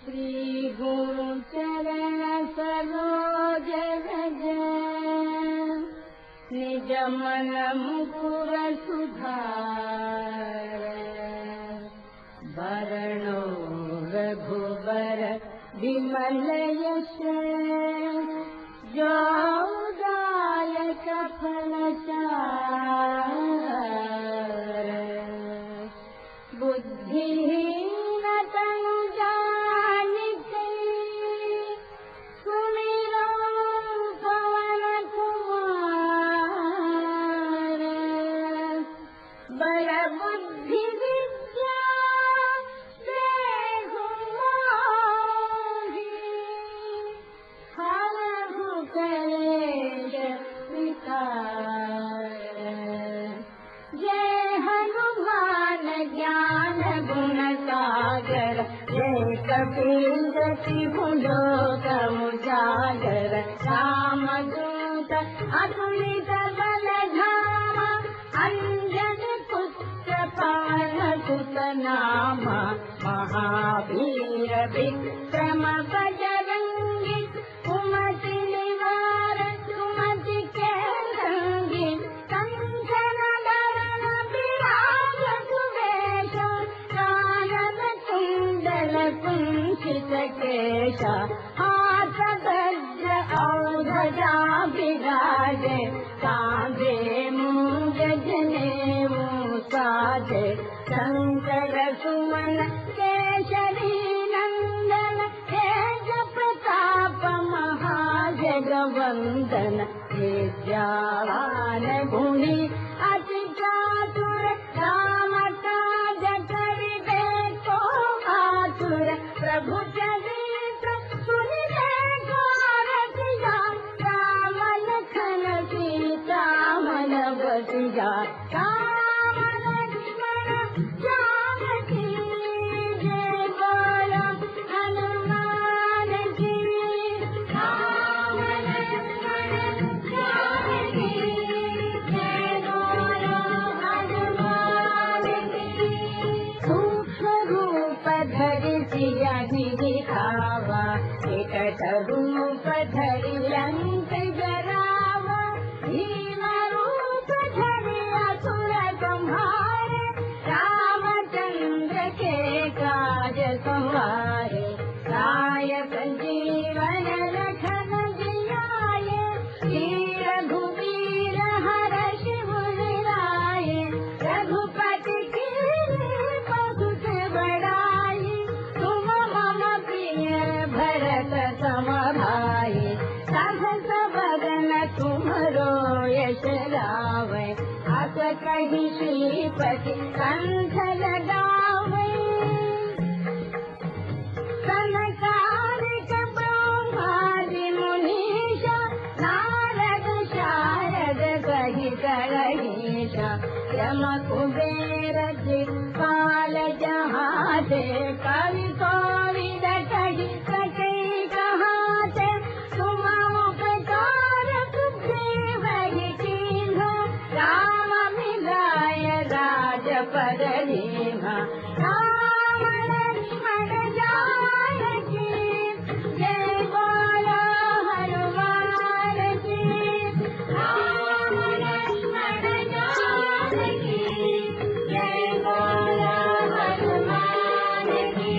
श्री गुरु चरण सरोज रज निज मन मुकुर सुधार वरणो रघुबर विमल यश जो दायक फल चार बुद्धिहीन तनु जानिके सुमिरो पवन कुमार बड़ बुद्धि विद्या देहु मोहि हरहु कलेश विकार जय हनुमान ज्ञान गुण सागर जय कपीलति लोक उजागर रामदूत अतुलित बल धामा अंजन पुत्र पवन सुत नामा महावीर विक्रम बजरंगी कुमति निवार सुमति के संगी कंचन बरन विराज सुवेश कानन कुंडल कुंचित केश हाथ गज औध्वजा विराजे कांधे मूंज जनेऊ साजे शंकर सुमन केसरी नंदन तेज प्रताप महाजगवंदन विद्यावान गुणी अति चातुर राम काज करिबे को आतुर प्रभु चरित्र सुनिबे को रसिया राम लखन सीता मन बसिया राम लक्ष्मण जानकी जय बोलो हनुमान जी राम लक्ष्मण जानकी जय बोलो हनुमान जी सूक्ष्म रूप धरि सिया दिखावा एकट रूप धरि लंक जरावा भीम रूप धरि असुर संहारे रामचंद्र के काज संवारे राय संजीवन लखन जियाए वीर रघुवीर हर शिव लाए रघुपति की बहुत बड़ाई तुम मम प्रिय भरत सम भाई सहस बदन तुमरो यश गावे अस कही श्रीपति कंठ लगावे सनकादिक ब्रह्मादि मुनीश नारद शारद सहित रहीश यम कुबेर दिक्पाल जहाते कवि कोविद कहि सके कहाते तुम उपकार बुद्धि वही कीन्हा राम मिलाय राजपद दीन्हा राम लक्ष्मण जानकी जय बोलो हनुमान जी राम लक्ष्मण जानकी जय बोलो हनुमान जी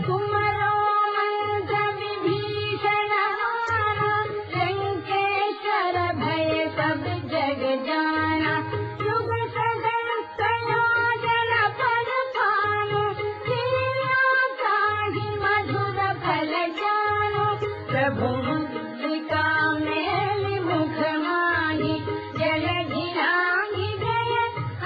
तुमरो मंत्र विभीषण माना लंकेश्वर भय सब जग जाना युग सदन संयोजन पर पानो जिया काहि मधुर फल जानो प्रभु मुद्रिका मेलि मुख माहि जल धिरांगी गय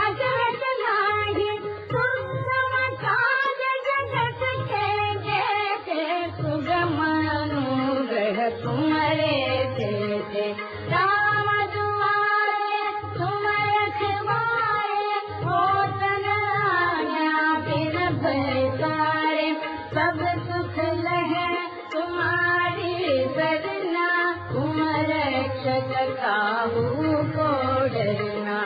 अजरत नाही सुगम काज जगत के जेते सुगम अनुग्रह तुम्हारे तेते राम दुआरे तुम रखवारे होत न आज्ञा बिन भय सारे सब सुख लहे तुम्हारी सरना तुम रक्षक काहू को डरना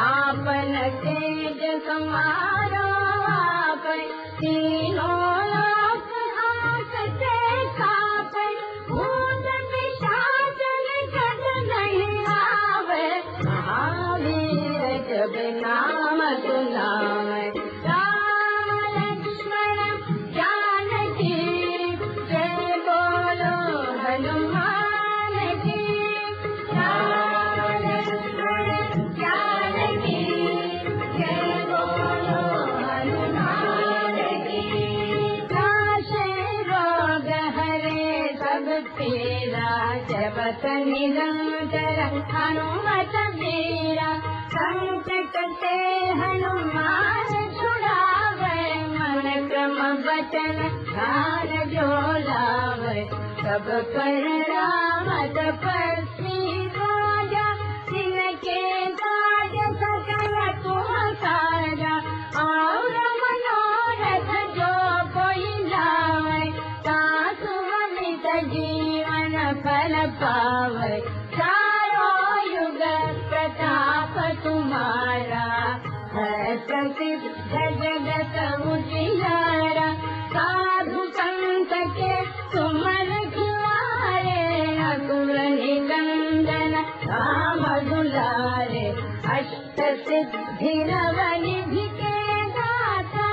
आपन तेज समारो आप तीनों लोक रघुनाथ निरंतर हनुमत वीरा संकट ते हनुमान छुड़ावे मन क्रम वचन ध्यान जो लावे सब पर राम तपस्वी राजा जिनके काज सकल तुम साजा और मनोरथ जो कोई लावे तासु अमित जीवन फल पावे चारों युग प्रताप तुम्हारा है प्रसिद्ध जगत उजियारा साधु संत के तुम रखवारे असुर निकंदन राम दुलारे अष्ट सिद्धि नवनिधि के दाता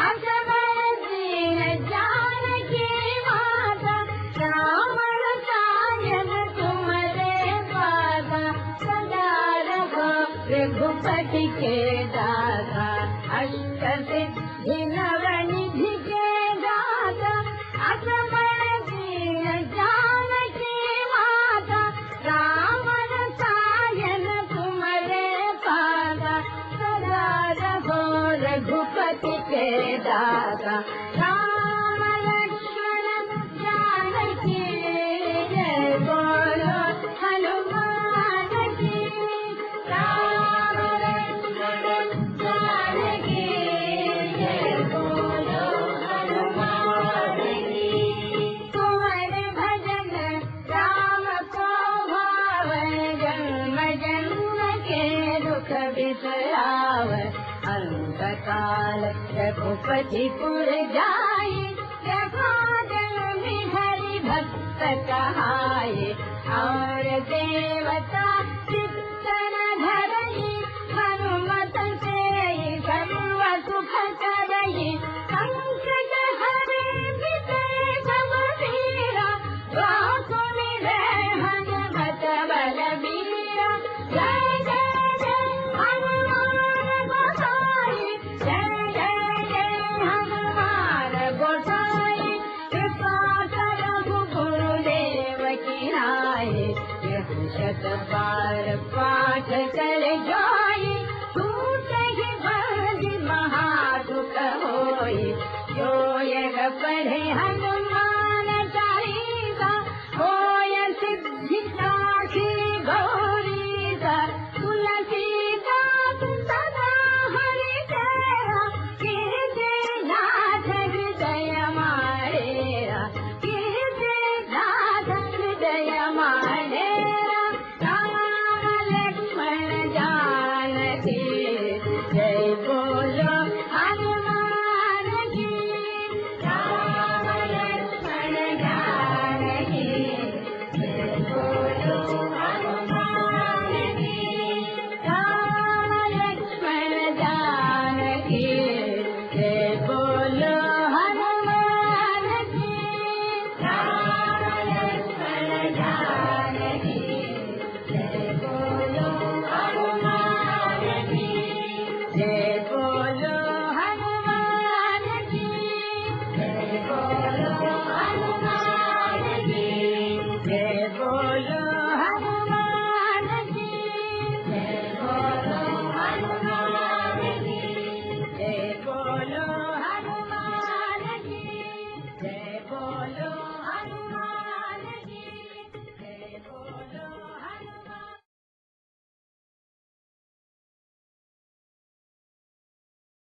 अजगर दीन जानकी माता राम रसायन तुम्हारे पादा सदा रहो रघुपति के दाता अष्ट सिद्धि नवनिधि के दाता अजगर दीन जानकी माता राम रसायन तुम्हारे पादा सदा रहो रघुपति के दाता राम लक्ष्मण जानकी जय बोलो हनुमान की राम लक्ष्मण जानकी जय बोलो हनुमान की तुम्हारे भजन राम को भावे जन्म जन्म के दुख बिसरावे अंत काल रघुपति पुर जाए जगोदन में हरि भक्त कहाए और देवता चित्तन धरई हनुमत से सर्व सुख करई संकट हरे विजय सब वीरा द्वासु निधय हनुमत बलबीरा जय जय जय हनुमान गोसाई जय जय जय हनुमान गोसाई कृपा करहु गुरुदेव की नाई यह शत बार पाठ कर जाई छूट ही बंदी महादुख होई जो यह पढ़े हनुमान चालीसा होय सिद्धि साखी गौरीसा तुलसीदास सदा हरि तेरा कीर्ति नाथ हृदय मारेरा कीर्ति नाथ हृदय मारेरा राम लक्ष्मण जानकी जय बोलो हनुमान की राम लक्ष्मण जानकी जय बोलो हनुमान की राम लक्ष्मण जानकी जय बोलो हनुमान की राम लक्ष्मण जानकी जय बोलो हनुमान की जय बोलो हनुमान की जय बोलो हनुमान की जय बोलो